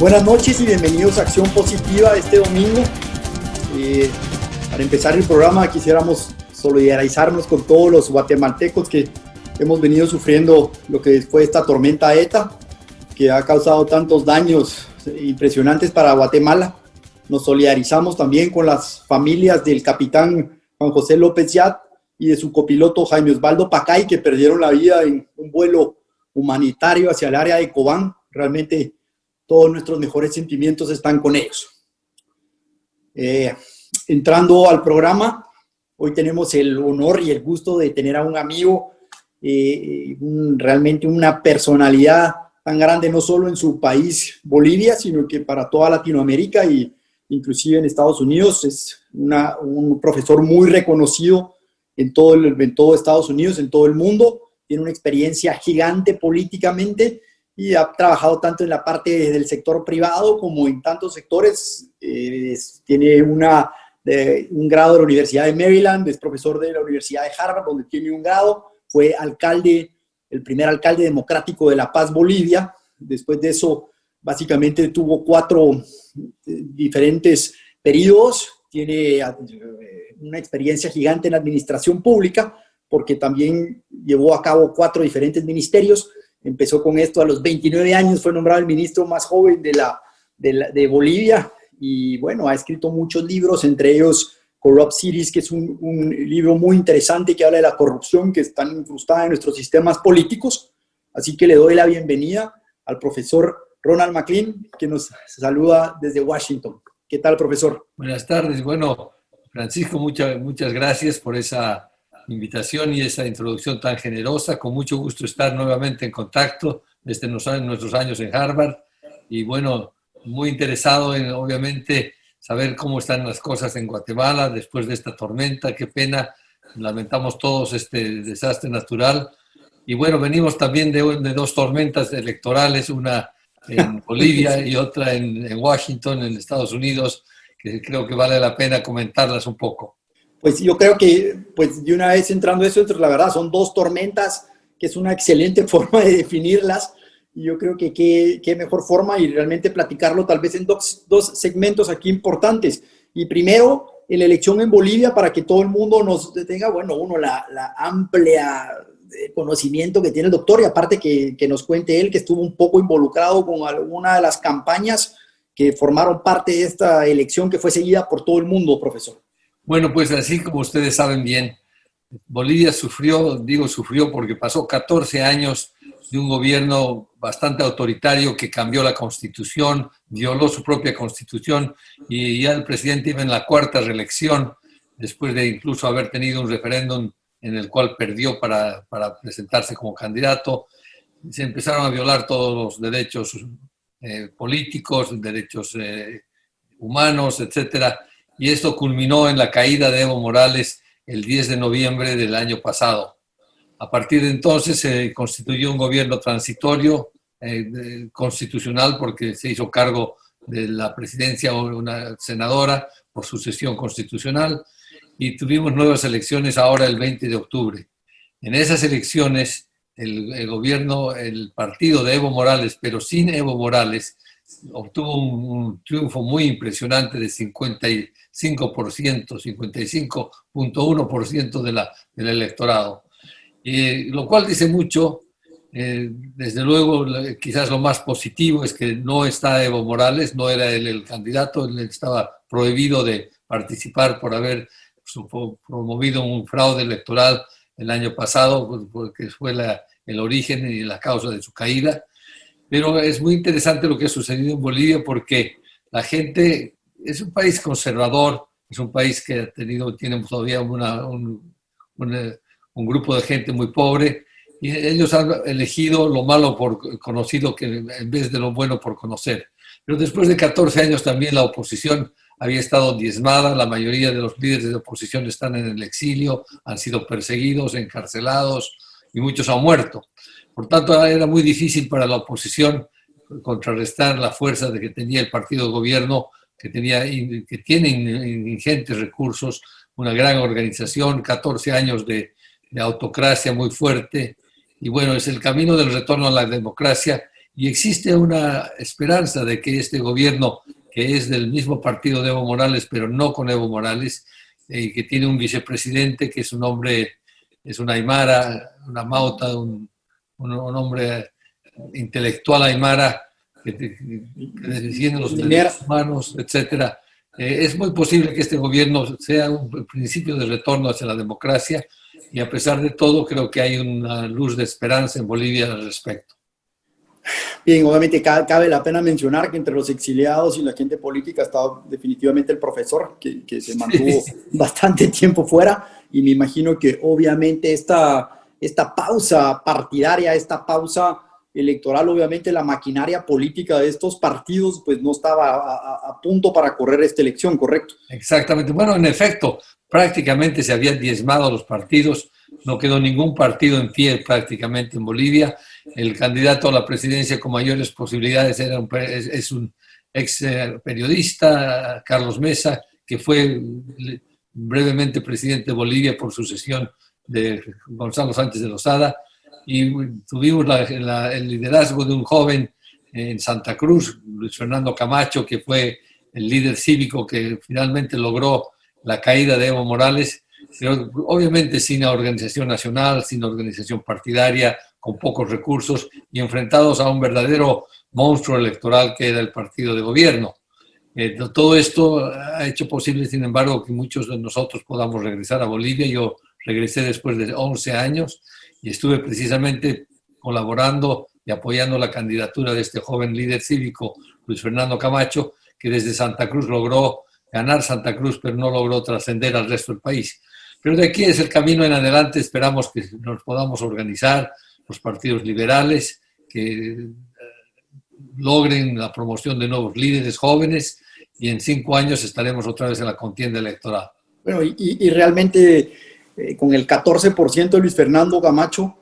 Buenas noches y bienvenidos a Acción Positiva este domingo. Para empezar el programa quisiéramos solidarizarnos con todos los guatemaltecos que hemos venido sufriendo lo que fue esta tormenta ETA, que ha causado tantos daños impresionantes para Guatemala. Nos solidarizamos también con las familias del capitán Juan José López Yat y de su copiloto Jaime Osvaldo Pacay, que perdieron la vida en un vuelo humanitario hacia el área de Cobán. Realmente todos nuestros mejores sentimientos están con ellos. Entrando al programa, hoy tenemos el honor y el gusto de tener a un amigo, realmente una personalidad tan grande, no solo en su país, Bolivia, sino que para toda Latinoamérica y inclusive en Estados Unidos. Es un profesor muy reconocido en todo Estados Unidos, en todo el mundo. Tiene una experiencia gigante políticamente y ha trabajado tanto en la parte del sector privado como en tantos sectores. Tiene un grado de la Universidad de Maryland, es profesor de la Universidad de Harvard, donde tiene un grado. Fue el primer alcalde democrático de La Paz, Bolivia. Después de eso, básicamente tuvo 4 diferentes periodos. Tiene una experiencia gigante en administración pública, porque también llevó a cabo 4 diferentes ministerios. Empezó con esto a los 29 años, fue nombrado el ministro más joven de Bolivia, y bueno, ha escrito muchos libros, entre ellos Corrupt Cities, que es un libro muy interesante que habla de la corrupción que está incrustada en nuestros sistemas políticos. Así que le doy la bienvenida al profesor Ronald McLean, que nos saluda desde Washington. ¿Qué tal, profesor? Buenas tardes. Bueno, Francisco, muchas gracias por esa invitación y esa introducción tan generosa. Con mucho gusto estar nuevamente en contacto desde nuestros años en Harvard. Y bueno, muy interesado en, obviamente, saber cómo están las cosas en Guatemala después de esta tormenta. Qué pena, lamentamos todos este desastre natural. Y bueno, venimos también de 2 tormentas electorales, una en Bolivia y otra en Washington, en Estados Unidos, que creo que vale la pena comentarlas un poco. Pues yo creo que, pues de una vez entrando a eso, la verdad son 2 tormentas, que es una excelente forma de definirlas. Y yo creo que qué mejor forma y realmente platicarlo tal vez en dos segmentos aquí importantes. Y primero, en la elección en Bolivia, para que todo el mundo nos tenga, bueno, la amplia conocimiento que tiene el doctor, y aparte que nos cuente él que estuvo un poco involucrado con alguna de las campañas que formaron parte de esta elección que fue seguida por todo el mundo, profesor. Bueno, pues así como ustedes saben bien, Bolivia sufrió porque pasó 14 años de un gobierno bastante autoritario que cambió la constitución, violó su propia constitución, y ya el presidente iba en la 4ª reelección, después de incluso haber tenido un referéndum en el cual perdió para presentarse como candidato. Se empezaron a violar todos los derechos políticos, derechos humanos, etcétera. Y esto culminó en la caída de Evo Morales el 10 de noviembre del año pasado. A partir de entonces se constituyó un gobierno transitorio constitucional, porque se hizo cargo de la presidencia una senadora por sucesión constitucional, y tuvimos nuevas elecciones ahora el 20 de octubre. En esas elecciones el partido de Evo Morales, pero sin Evo Morales, obtuvo un triunfo muy impresionante de 55%, 55.1% del electorado. Lo cual dice mucho. Desde luego, quizás lo más positivo es que no está Evo Morales, no era él el candidato, él estaba prohibido de participar por haber promovido un fraude electoral el año pasado, porque fue el origen y la causa de su caída. Pero es muy interesante lo que ha sucedido en Bolivia, porque la gente es un país conservador, es un país que tiene todavía un grupo de gente muy pobre, y ellos han elegido lo malo por conocido en vez de lo bueno por conocer. Pero después de 14 años también la oposición había estado diezmada, la mayoría de los líderes de oposición están en el exilio, han sido perseguidos, encarcelados, y muchos han muerto. Por tanto, era muy difícil para la oposición contrarrestar la fuerza que tenía el partido de gobierno, que tiene ingentes recursos, una gran organización, 14 años de autocracia muy fuerte. Y bueno, es el camino del retorno a la democracia, y existe una esperanza de que este gobierno, que es del mismo partido de Evo Morales, pero no con Evo Morales, que tiene un vicepresidente que es un hombre, es un aymara, una mauta, un hombre intelectual aymara que defiende los derechos humanos, etcétera. Es muy posible que este gobierno sea un principio de retorno hacia la democracia y a pesar de todo creo que hay una luz de esperanza en Bolivia al respecto. Bien, obviamente cabe la pena mencionar que entre los exiliados y la gente política está definitivamente el profesor, que se mantuvo bastante tiempo fuera, y me imagino que obviamente esta pausa partidaria, esta pausa electoral, obviamente la maquinaria política de estos partidos pues no estaba a punto para correr esta elección, ¿correcto? Exactamente. Bueno, en efecto, prácticamente se habían diezmado los partidos, no quedó ningún partido en pie prácticamente en Bolivia. El candidato a la presidencia con mayores posibilidades es un ex periodista, Carlos Mesa, que fue brevemente presidente de Bolivia por sucesión de Gonzalo Sánchez de Lozada, y tuvimos el liderazgo de un joven en Santa Cruz, Luis Fernando Camacho, que fue el líder cívico que finalmente logró la caída de Evo Morales, pero obviamente sin organización nacional, sin organización partidaria, con pocos recursos y enfrentados a un verdadero monstruo electoral que era el partido de gobierno. Todo esto ha hecho posible, sin embargo, que muchos de nosotros podamos regresar a Bolivia. Yo regresé después de 11 años y estuve precisamente colaborando y apoyando la candidatura de este joven líder cívico, Luis Fernando Camacho, que desde Santa Cruz logró ganar Santa Cruz, pero no logró trascender al resto del país. Pero de aquí es el camino en adelante, esperamos que nos podamos organizar, los partidos liberales, que logren la promoción de nuevos líderes jóvenes y en 5 años estaremos otra vez en la contienda electoral. Bueno, y realmente con el 14% de Luis Fernando Camacho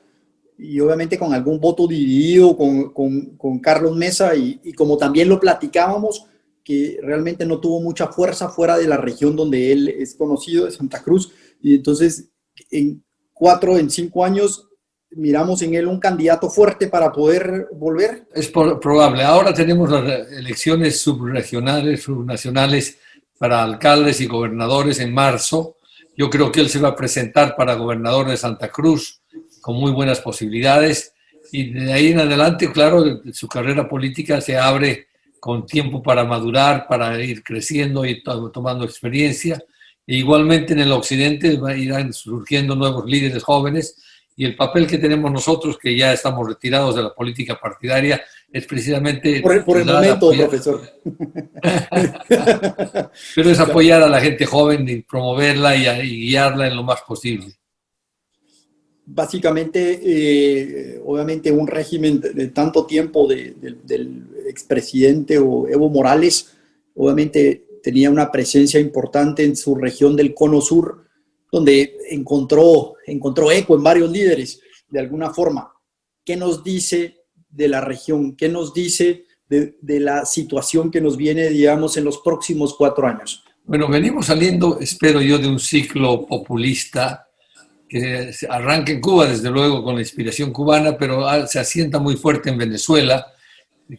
y obviamente con algún voto dividido con Carlos Mesa y como también lo platicábamos, que realmente no tuvo mucha fuerza fuera de la región donde él es conocido, de Santa Cruz, y entonces en 5 años miramos en él un candidato fuerte para poder volver. Es probable. Ahora tenemos las elecciones subregionales, subnacionales para alcaldes y gobernadores en marzo. Yo creo que él se va a presentar para gobernador de Santa Cruz con muy buenas posibilidades y de ahí en adelante, claro, su carrera política se abre con tiempo para madurar, para ir creciendo y tomando experiencia. E igualmente en el occidente irán surgiendo nuevos líderes jóvenes y el papel que tenemos nosotros, que ya estamos retirados de la política partidaria, es precisamente... Por el momento, apoyar, profesor. Pero es apoyar a la gente joven y promoverla y guiarla en lo más posible. Básicamente, obviamente un régimen de tanto tiempo del expresidente Evo Morales, obviamente tenía una presencia importante en su región del Cono Sur, donde encontró eco en varios líderes, de alguna forma. ¿Qué nos dice de la región? ¿Qué nos dice de la situación que nos viene, digamos, en los próximos 4 años? Bueno, venimos saliendo, espero yo, de un ciclo populista que arranca en Cuba, desde luego, con la inspiración cubana, pero se asienta muy fuerte en Venezuela,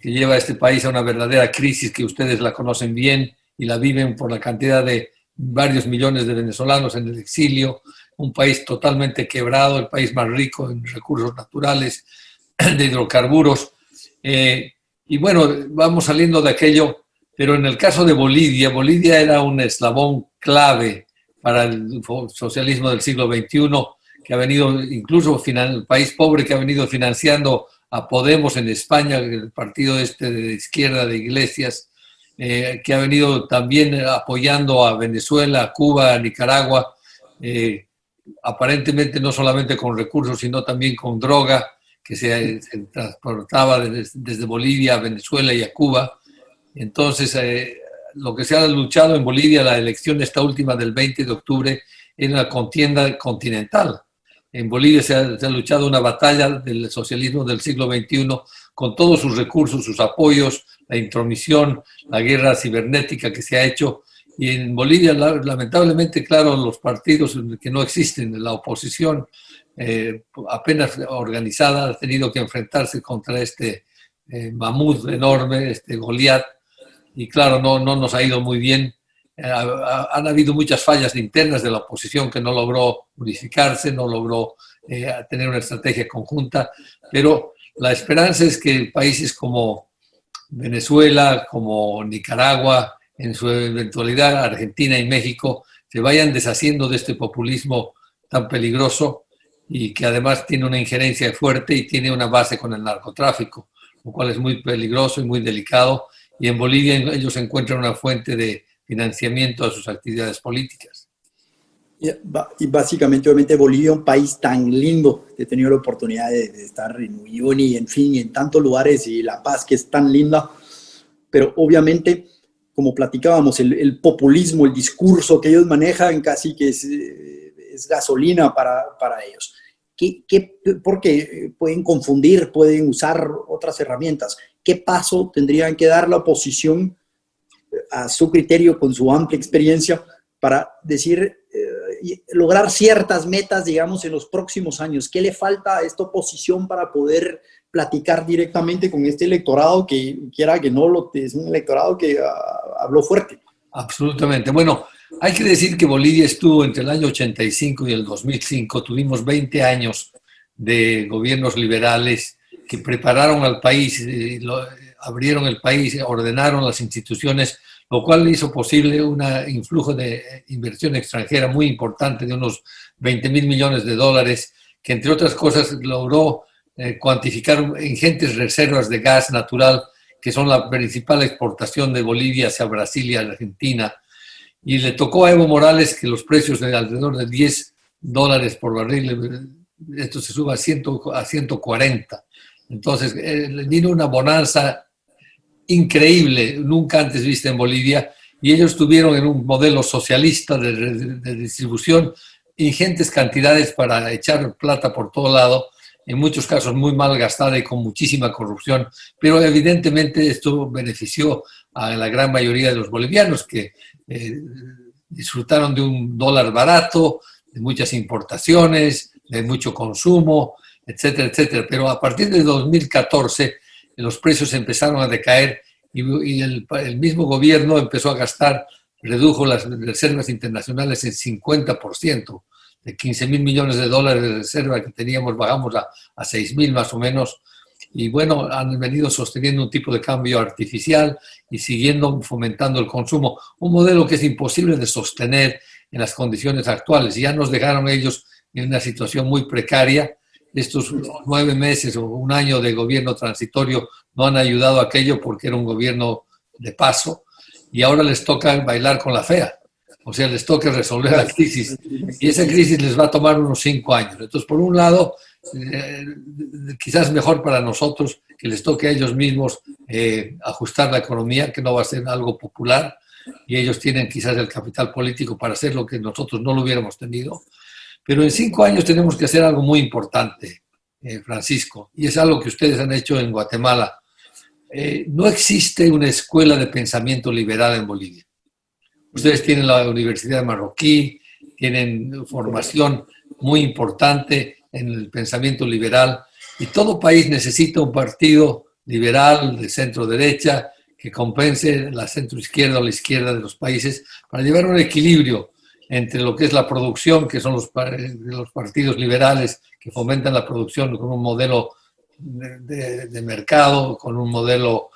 que lleva a este país a una verdadera crisis que ustedes la conocen bien y la viven por la cantidad de varios millones de venezolanos en el exilio, un país totalmente quebrado, el país más rico en recursos naturales, de hidrocarburos. Y bueno, vamos saliendo de aquello, pero en el caso de Bolivia, Bolivia era un eslabón clave para el socialismo del siglo XXI, que ha venido, incluso el país pobre que ha venido financiando a Podemos en España, el partido de izquierda de Iglesias, que ha venido también apoyando a Venezuela, a Cuba, a Nicaragua, aparentemente no solamente con recursos, sino también con droga, que se transportaba desde Bolivia a Venezuela y a Cuba. Entonces, lo que se ha luchado en Bolivia, la elección esta última del 20 de octubre, es una contienda continental. En Bolivia se ha luchado una batalla del socialismo del siglo XXI con todos sus recursos, sus apoyos, la intromisión, la guerra cibernética que se ha hecho. Y en Bolivia, lamentablemente, claro, los partidos que no existen, la oposición apenas organizada, ha tenido que enfrentarse contra este mamut enorme, Goliat, y claro, no nos ha ido muy bien. Han habido muchas fallas internas de la oposición que no logró unificarse, no logró tener una estrategia conjunta, pero la esperanza es que países como Venezuela, como Nicaragua, en su eventualidad Argentina y México, se vayan deshaciendo de este populismo tan peligroso y que además tiene una injerencia fuerte y tiene una base con el narcotráfico, lo cual es muy peligroso y muy delicado. Y en Bolivia ellos encuentran una fuente de financiamiento a sus actividades políticas. Y básicamente, obviamente, Bolivia, un país tan lindo. He tenido la oportunidad de estar en Uyuni, en fin, en tantos lugares, y La Paz, que es tan linda. Pero obviamente, como platicábamos, el populismo, el discurso que ellos manejan casi que es gasolina para ellos. Porque pueden confundir, pueden usar otras herramientas. ¿Qué paso tendrían que dar la oposición a su criterio, con su amplia experiencia, para decir, lograr ciertas metas, digamos, en los próximos años? ¿Qué le falta a esta oposición para poder platicar directamente con este electorado que, quiera que no, es un electorado que habló fuerte? Absolutamente. Bueno, hay que decir que Bolivia estuvo entre el año 85 y el 2005, tuvimos 20 años de gobiernos liberales que prepararon al país, abrieron el país, ordenaron las instituciones, lo cual hizo posible un influjo de inversión extranjera muy importante de unos 20.000 millones de dólares, que entre otras cosas logró cuantificar ingentes reservas de gas natural, que son la principal exportación de Bolivia hacia Brasil y Argentina. Y le tocó a Evo Morales que los precios de alrededor de $10 por barril, esto se sube a 140. Entonces, vino una bonanza increíble, nunca antes vista en Bolivia, y ellos tuvieron en un modelo socialista de distribución ingentes cantidades para echar plata por todo lado, en muchos casos muy mal gastada y con muchísima corrupción, pero evidentemente esto benefició a la gran mayoría de los bolivianos que disfrutaron de un dólar barato, de muchas importaciones, de mucho consumo, etcétera, etcétera. Pero a partir de 2014 los precios empezaron a decaer y el mismo gobierno empezó a gastar, redujo las reservas internacionales en 50%. De 15.000 millones de dólares de reserva que teníamos, bajamos a 6.000 más o menos. Y bueno, han venido sosteniendo un tipo de cambio artificial y siguiendo fomentando el consumo. Un modelo que es imposible de sostener en las condiciones actuales. Ya nos dejaron ellos en una situación muy precaria. Estos 9 meses o un año de gobierno transitorio no han ayudado a aquello porque era un gobierno de paso y ahora les toca bailar con la fea. O sea, les toca resolver la crisis y esa crisis les va a tomar unos 5 años. Entonces, por un lado, quizás mejor para nosotros que les toque a ellos mismos ajustar la economía, que no va a ser algo popular, y ellos tienen quizás el capital político para hacer lo que nosotros no lo hubiéramos tenido. Pero en 5 años tenemos que hacer algo muy importante, Francisco, y es algo que ustedes han hecho en Guatemala. No existe una escuela de pensamiento liberal en Bolivia. Ustedes tienen la Universidad de Marroquí, tienen formación muy importante en el pensamiento liberal y todo país necesita un partido liberal de centro derecha que compense la centro izquierda o la izquierda de los países para llevar un equilibrio entre lo que es la producción, que son los partidos liberales que fomentan la producción con un modelo de mercado, con un modelo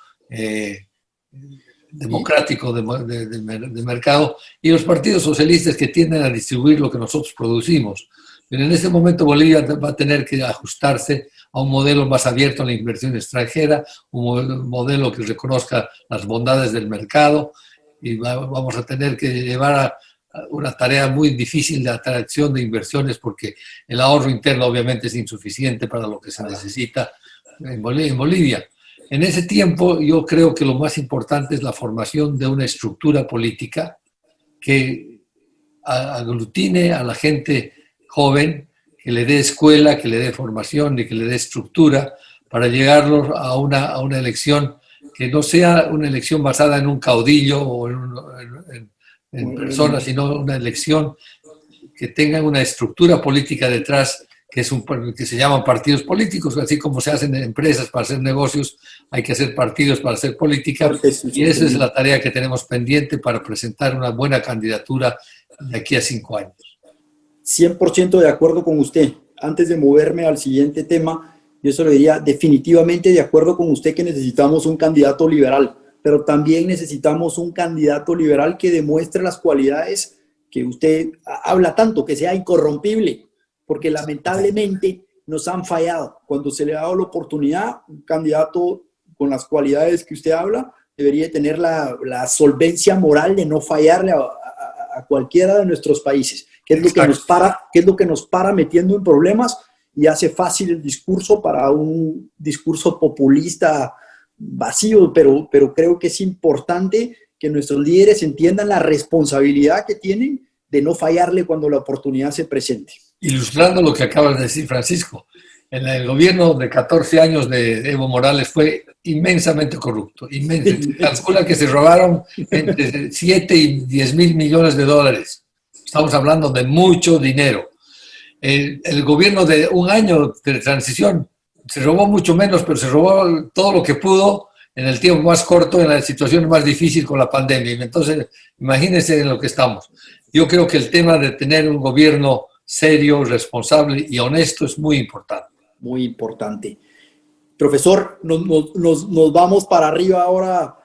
democrático de mercado, y los partidos socialistas que tienden a distribuir lo que nosotros producimos. Pero en este momento Bolivia va a tener que ajustarse a un modelo más abierto a la inversión extranjera, un modelo que reconozca las bondades del mercado, y vamos a tener que llevar a una tarea muy difícil de atracción de inversiones porque el ahorro interno obviamente es insuficiente para lo que se necesita en Bolivia. En ese tiempo yo creo que lo más importante es la formación de una estructura política que aglutine a la gente joven, que le dé escuela, que le dé formación y que le dé estructura para llegarlos a una elección que no sea una elección basada en un caudillo o en personas, sino una elección que tenga una estructura política detrás que se llaman partidos políticos, así como se hacen empresas para hacer negocios, hay que hacer partidos para hacer política, y esa es la tarea que tenemos pendiente para presentar una buena candidatura de aquí a 5 años. 100% de acuerdo con usted. Antes de moverme al siguiente tema, yo solo diría definitivamente de acuerdo con usted que necesitamos un candidato liberal, pero también necesitamos un candidato liberal que demuestre las cualidades que usted habla tanto, que sea incorrompible, porque lamentablemente nos han fallado. Cuando se le ha dado la oportunidad, un candidato con las cualidades que usted habla debería tener la solvencia moral de no fallarle a cualquiera de nuestros países, que es lo que nos para metiendo en problemas y hace fácil el discurso para un discurso populista vacío, pero creo que es importante que nuestros líderes entiendan la responsabilidad que tienen de no fallarle cuando la oportunidad se presente. Ilustrando lo que acabas de decir, Francisco, en el gobierno de 14 años de Evo Morales fue inmensamente corrupto. Calcula que se robaron entre 7 y 10 mil millones de dólares. Estamos hablando de mucho dinero. El gobierno de un año de transición se robó mucho menos, pero se robó todo lo que pudo en el tiempo más corto, en la situación más difícil con la pandemia. Entonces, imagínense en lo que estamos. Yo creo que el tema de tener un gobierno serio, responsable y honesto es muy importante. Muy importante. Profesor, nos vamos para arriba ahora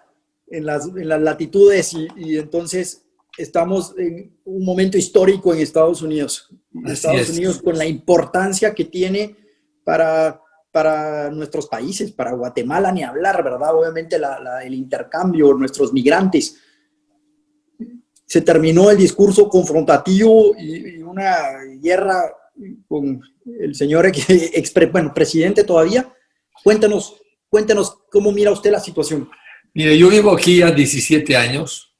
en las latitudes y entonces estamos en un momento histórico en Estados Unidos. Estados Unidos con la importancia que tiene para nuestros países, para Guatemala ni hablar, ¿verdad? Obviamente el intercambio, nuestros migrantes. Se terminó el discurso confrontativo y una guerra con el señor presidente todavía. Cuéntanos cómo mira usted la situación. Mire, yo vivo aquí ya 17 años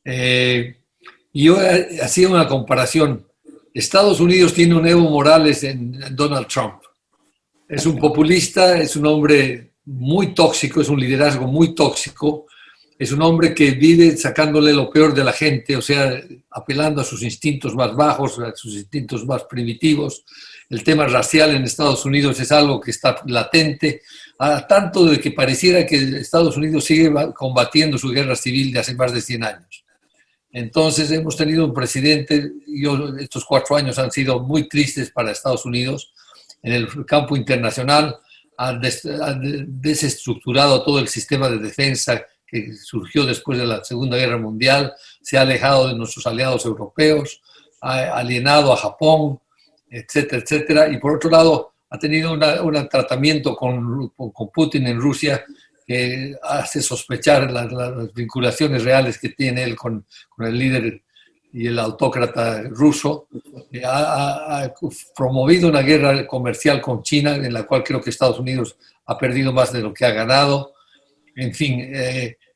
y yo hacía una comparación. Estados Unidos tiene un Evo Morales en Donald Trump. Es un populista, es un hombre muy tóxico, es un liderazgo muy tóxico. Es un hombre que vive sacándole lo peor de la gente, o sea, apelando a sus instintos más bajos, a sus instintos más primitivos. El tema racial en Estados Unidos es algo que está latente, a tanto de que pareciera que Estados Unidos sigue combatiendo su guerra civil de hace más de 100 años. Entonces hemos tenido un presidente, estos 4 años han sido muy tristes para Estados Unidos. En el campo internacional ha desestructurado todo el sistema de defensa que surgió después de la Segunda Guerra Mundial, se ha alejado de nuestros aliados europeos, ha alienado a Japón, etcétera, etcétera. Y por otro lado, ha tenido un tratamiento con Putin en Rusia que hace sospechar las vinculaciones reales que tiene él con el líder y el autócrata ruso. Ha promovido una guerra comercial con China, en la cual creo que Estados Unidos ha perdido más de lo que ha ganado. En fin,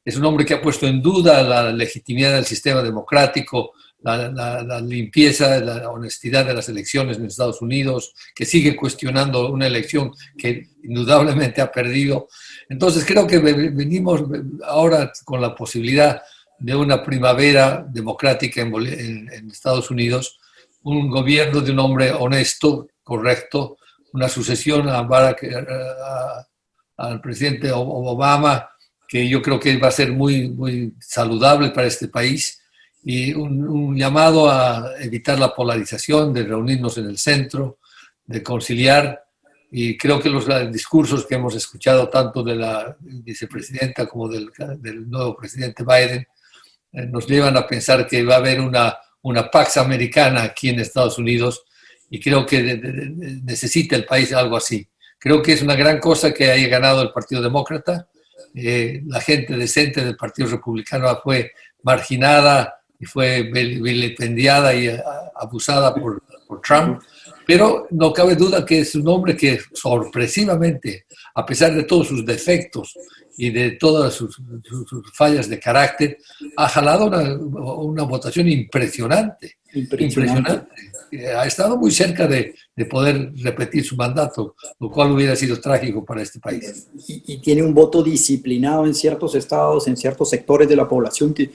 es un hombre que ha puesto en duda la legitimidad del sistema democrático, la limpieza, la honestidad de las elecciones en Estados Unidos, que sigue cuestionando una elección que indudablemente ha perdido. Entonces creo que venimos ahora con la posibilidad de una primavera democrática en Estados Unidos, un gobierno de un hombre honesto, correcto, una sucesión al presidente Obama, que yo creo que va a ser muy, muy saludable para este país, y un llamado a evitar la polarización, de reunirnos en el centro, de conciliar. Y creo que los discursos que hemos escuchado tanto de la vicepresidenta como del nuevo presidente Biden nos llevan a pensar que va a haber una Pax Americana aquí en Estados Unidos, y creo que necesita el país algo así. Creo que es una gran cosa que haya ganado el Partido Demócrata. La gente decente del Partido Republicano fue marginada y fue vilipendiada y abusada por Trump, pero no cabe duda que es un hombre que sorpresivamente, a pesar de todos sus defectos y de todas sus fallas de carácter, ha jalado una votación impresionante. Ha estado muy cerca de poder repetir su mandato, lo cual hubiera sido trágico para este país. Y tiene un voto disciplinado en ciertos estados, en ciertos sectores de la población que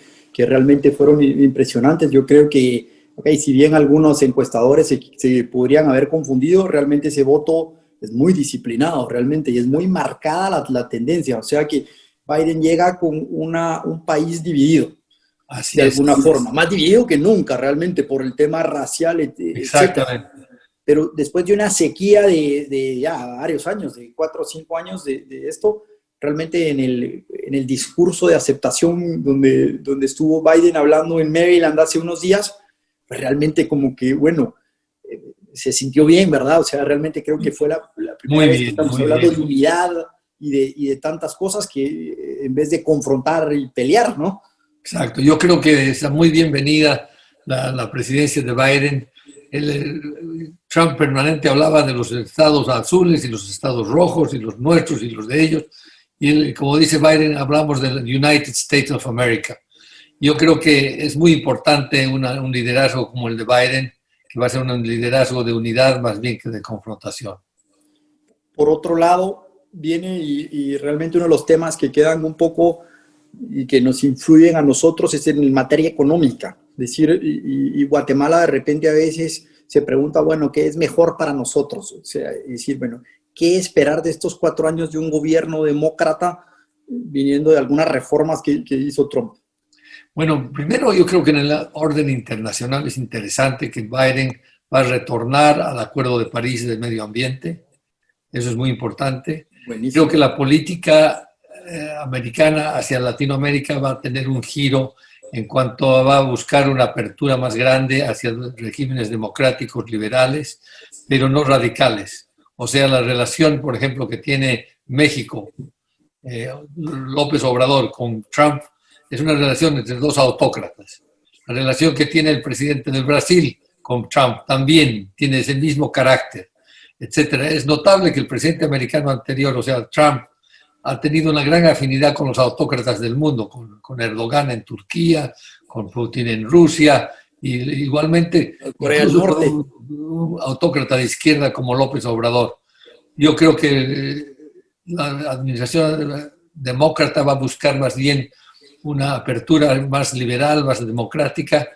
realmente fueron impresionantes. Yo creo que ok, si bien algunos encuestadores se podrían haber confundido, realmente ese voto es muy disciplinado realmente y es muy marcada la tendencia. O sea que Biden llega con un país dividido Así de es, alguna así es. forma, más dividido que nunca realmente por el tema racial, etcétera. Exactamente. Pero después de una sequía de ya varios años, de 4 o 5 años de esto, realmente en el discurso de aceptación donde estuvo Biden hablando en Maryland hace unos días, pues realmente como que, bueno, se sintió bien, ¿verdad? O sea, realmente creo que fue la primera Muy vez que bien, estamos muy hablando bien. de unidad y de tantas cosas que en vez de confrontar y pelear, ¿no? Exacto. Yo creo que está muy bienvenida la presidencia de Biden. Trump permanente hablaba de los estados azules y los estados rojos y los nuestros y los de ellos. Y como dice Biden, hablamos del United States of America. Yo creo que es muy importante un liderazgo como el de Biden, que va a ser un liderazgo de unidad más bien que de confrontación. Por otro lado, viene y realmente uno de los temas que quedan un poco y que nos influyen a nosotros es en materia económica. Es decir, y Guatemala de repente a veces se pregunta, bueno, ¿qué es mejor para nosotros? O sea, es decir, bueno, ¿qué esperar de estos 4 años de un gobierno demócrata viniendo de algunas reformas que hizo Trump? Bueno, primero yo creo que en el orden internacional es interesante que Biden va a retornar al Acuerdo de París del medio ambiente. Eso es muy importante. Creo que Buenísimo. la política americana hacia Latinoamérica va a tener un giro en cuanto va a buscar una apertura más grande hacia regímenes democráticos liberales, pero no radicales. O sea, la relación, por ejemplo, que tiene México, López Obrador con Trump, es una relación entre dos autócratas. La relación que tiene el presidente del Brasil con Trump también tiene ese mismo carácter, etcétera. Es notable que el presidente americano anterior, o sea, Trump, ha tenido una gran afinidad con los autócratas del mundo, con Erdogan en Turquía, con Putin en Rusia, y igualmente Corea del incluso con Norte. un autócrata de izquierda como López Obrador. Yo creo que la administración demócrata va a buscar más bien una apertura más liberal, más democrática.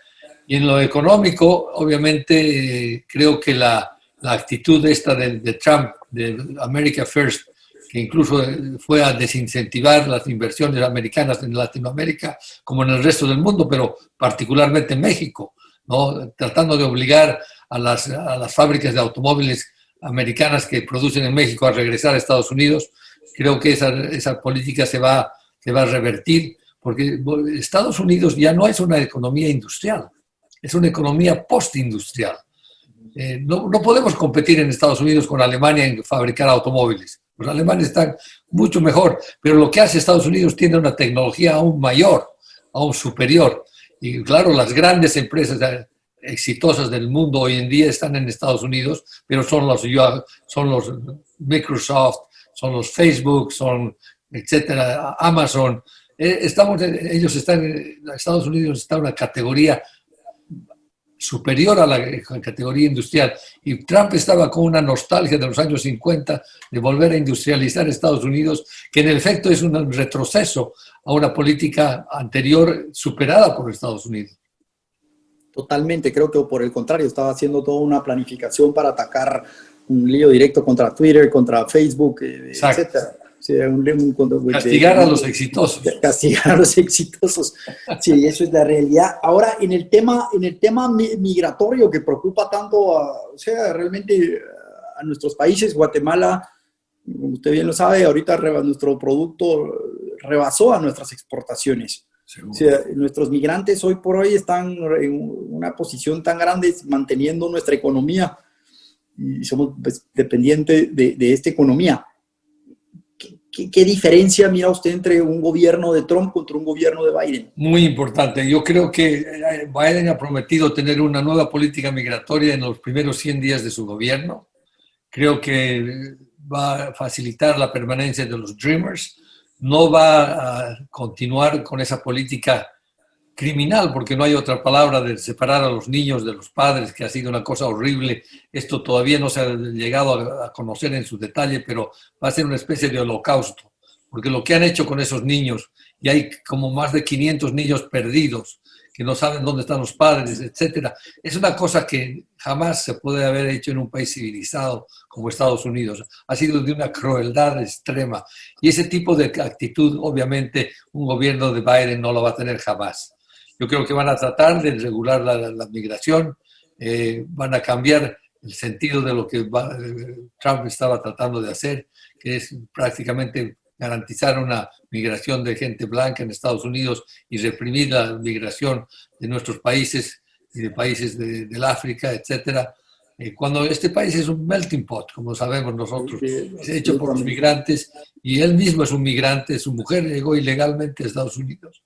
Y en lo económico, obviamente, creo que la actitud esta de Trump, de America First, que incluso fue a desincentivar las inversiones americanas en Latinoamérica, como en el resto del mundo, pero particularmente en México, ¿no? Tratando de obligar a las fábricas de automóviles americanas que producen en México a regresar a Estados Unidos. Creo que esa política se va a revertir, porque Estados Unidos ya no es una economía industrial, es una economía postindustrial. No podemos competir en Estados Unidos con Alemania en fabricar automóviles. Los alemanes están mucho mejor, pero lo que hace Estados Unidos tiene una tecnología aún mayor, aún superior. Y claro, las grandes empresas exitosas del mundo hoy en día están en Estados Unidos, pero son los Microsoft, son los Facebook, son etcétera, Amazon. Estados Unidos está en una categoría superior a la categoría industrial. Y Trump estaba con una nostalgia de los años 50 de volver a industrializar Estados Unidos, que en efecto es un retroceso a una política anterior superada por Estados Unidos. Totalmente, creo que por el contrario, estaba haciendo toda una planificación para atacar un lío directo contra Twitter, contra Facebook, Exacto. etcétera. O sea, Castigar a los exitosos. castigar a los exitosos. Sí, eso es la realidad. Ahora, en el tema migratorio que preocupa tanto, o sea, realmente a nuestros países, Guatemala, como usted bien lo sabe, ahorita nuestro producto rebasó a nuestras exportaciones. O sea, nuestros migrantes hoy por hoy están en una posición tan grande manteniendo nuestra economía y somos pues, dependientes de esta economía. ¿Qué diferencia mira usted entre un gobierno de Trump contra un gobierno de Biden? Muy importante. Yo creo que Biden ha prometido tener una nueva política migratoria en los primeros 100 días de su gobierno. Creo que va a facilitar la permanencia de los Dreamers. No va a continuar con esa política criminal, porque no hay otra palabra, de separar a los niños de los padres, que ha sido una cosa horrible. Esto todavía no se ha llegado a conocer en su detalle, pero va a ser una especie de holocausto porque lo que han hecho con esos niños, y hay como más de 500 niños perdidos, que no saben dónde están los padres, etcétera, es una cosa que jamás se puede haber hecho en un país civilizado como Estados Unidos. Ha sido de una crueldad extrema. Y ese tipo de actitud, obviamente, un gobierno de Biden no lo va a tener jamás. Yo creo que van a tratar de regular la migración, van a cambiar el sentido de lo que Trump estaba tratando de hacer, que es prácticamente garantizar una migración de gente blanca en Estados Unidos y reprimir la migración de nuestros países y de países del África, etcétera. Cuando este país es un melting pot, como sabemos nosotros, es hecho por los migrantes, y él mismo es un migrante, su mujer llegó ilegalmente a Estados Unidos.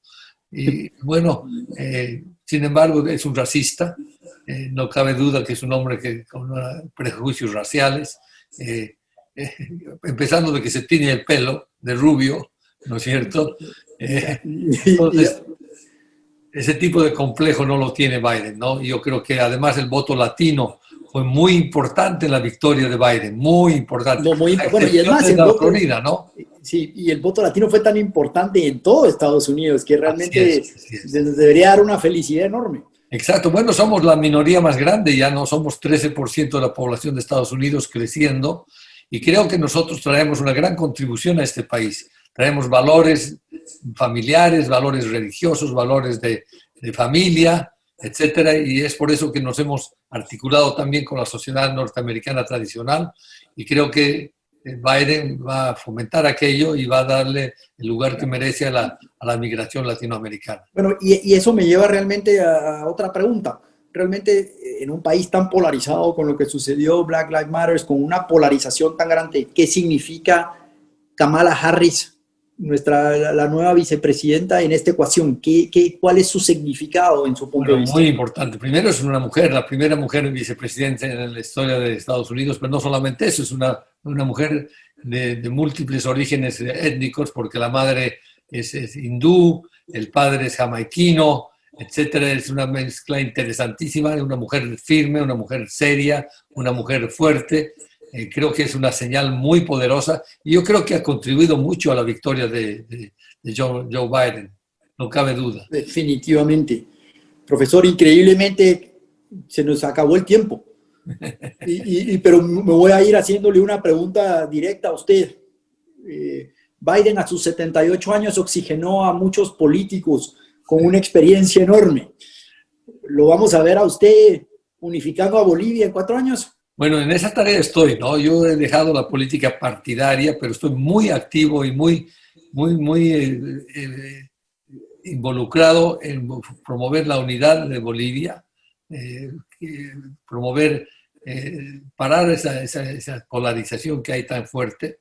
Y bueno, sin embargo, es un racista, no cabe duda que es un hombre con prejuicios raciales, empezando de que se tiñe el pelo de rubio, ¿no es cierto? Entonces, ese tipo de complejo no lo tiene Biden, ¿no? Yo creo que además el voto latino fue muy importante en la victoria de Biden, muy importante. No, bueno, y es más, el voto, Florida, ¿no? Sí, y el voto latino fue tan importante en todo Estados Unidos que realmente así es. Debería dar una felicidad enorme. Exacto. Bueno, somos la minoría más grande, ya no somos 13% de la población de Estados Unidos creciendo, y creo que nosotros traemos una gran contribución a este país. Traemos valores familiares, valores religiosos, valores de familia, etcétera, y es por eso que nos hemos articulado también con la sociedad norteamericana tradicional, y creo que Biden va a fomentar aquello y va a darle el lugar que merece a la migración latinoamericana. Bueno, y eso me lleva realmente a otra pregunta. Realmente en un país tan polarizado con lo que sucedió Black Lives Matter, con una polarización tan grande, ¿qué significa Kamala Harris, la nueva vicepresidenta en esta ecuación? ¿Cuál es su significado en su punto de vista? Muy importante. Primero, es una mujer, la primera mujer vicepresidenta en la historia de Estados Unidos, pero no solamente eso, es una mujer de múltiples orígenes étnicos, porque la madre es hindú, el padre es jamaiquino, etcétera. Es una mezcla interesantísima, una mujer firme, una mujer seria, una mujer fuerte. Creo que es una señal muy poderosa, y yo creo que ha contribuido mucho a la victoria de Joe Biden, no cabe duda. Definitivamente. Profesor, increíblemente se nos acabó el tiempo, pero me voy a ir haciéndole una pregunta directa a usted. Biden a sus 78 años oxigenó a muchos políticos con una experiencia enorme. ¿Lo vamos a ver a usted unificando a Bolivia en 4 años? Bueno, en esa tarea estoy, ¿no? Yo he dejado la política partidaria, pero estoy muy activo y muy involucrado en promover la unidad de Bolivia, parar esa polarización que hay tan fuerte.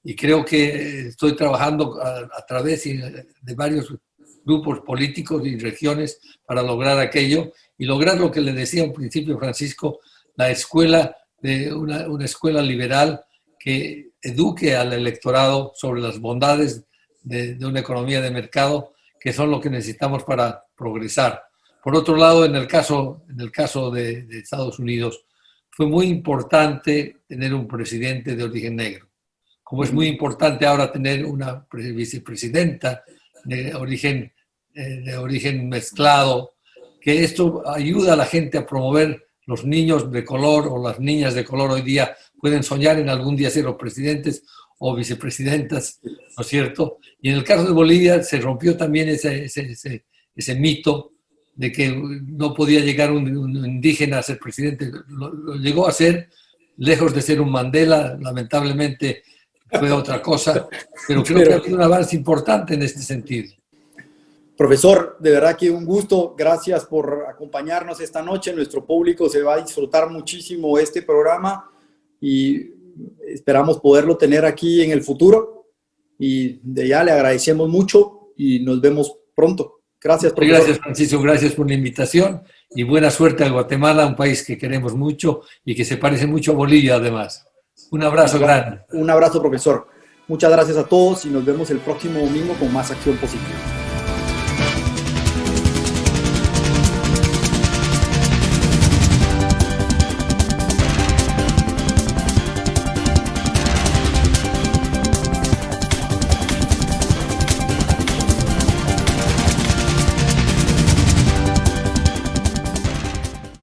Y creo que estoy trabajando a través de varios grupos políticos y regiones para lograr aquello y lograr lo que le decía al principio Francisco, la escuela una escuela liberal que eduque al electorado sobre las bondades de una economía de mercado, que son lo que necesitamos para progresar. Por otro lado, en el caso de Estados Unidos, fue muy importante tener un presidente de origen negro, como es muy importante ahora tener una vicepresidenta de origen mezclado, que esto ayuda a la gente a promover. Los niños de color o las niñas de color hoy día pueden soñar en algún día ser o presidentes o vicepresidentas, ¿no es cierto? Y en el caso de Bolivia se rompió también ese mito de que no podía llegar un indígena a ser presidente. Lo llegó a ser, lejos de ser un Mandela, lamentablemente fue otra cosa, pero creo que ha habido un avance importante en este sentido. Profesor, de verdad que un gusto. Gracias por acompañarnos esta noche. Nuestro público se va a disfrutar muchísimo este programa y esperamos poderlo tener aquí en el futuro. Y de ya le agradecemos mucho y nos vemos pronto. Gracias, profesor. Gracias, Francisco. Gracias por la invitación y buena suerte a Guatemala, un país que queremos mucho y que se parece mucho a Bolivia, además. Un abrazo grande. Un abrazo, profesor. Muchas gracias a todos y nos vemos el próximo domingo con más Acción Positiva.